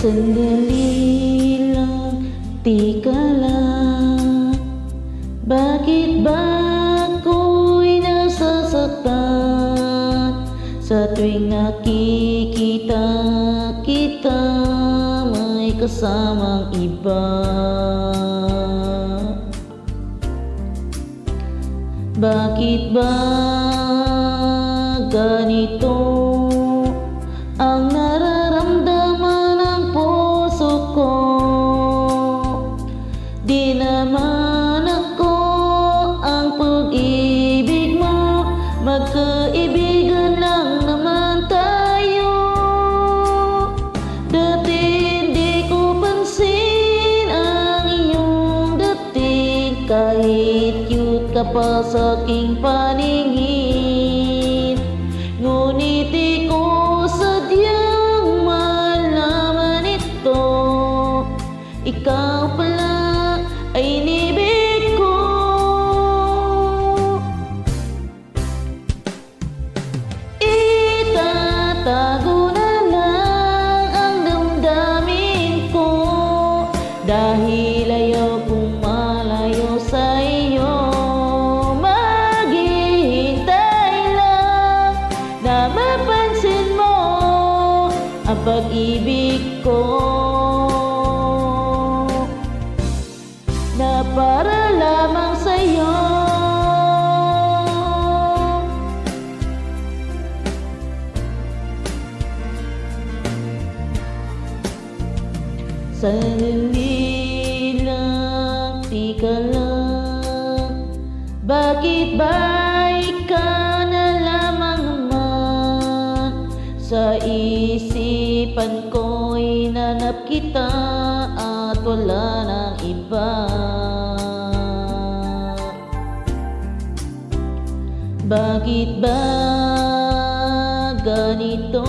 Sandali lang, tika lang. Bakit ba ako'y nasasaktan sa tuwing nakikita kita may kasamang iba? Bakit ba ganito ang nararamdaman ng puso ko? Di naman ako ang pag-ibig mo, magkaibigan lang naman tayo. Dati hindi ko pansin ang iyong dating, kahit cute ka pa sa aking paningin. Ngunit di ko sadyang malaman ito, ikaw pala ay inibig ko. Itatago na lang ang damdamin ko, dahil ayaw kong malayo sa iyo. Maghihintay lang na mapansin mo ang pag-ibig ko, na para lamang sa'yo. Sandali lang, tika lang. Bakit ba ikaw na lamang naman? Sa isipan ko'y nanap kita at wala nang iba. Bakit ba ganito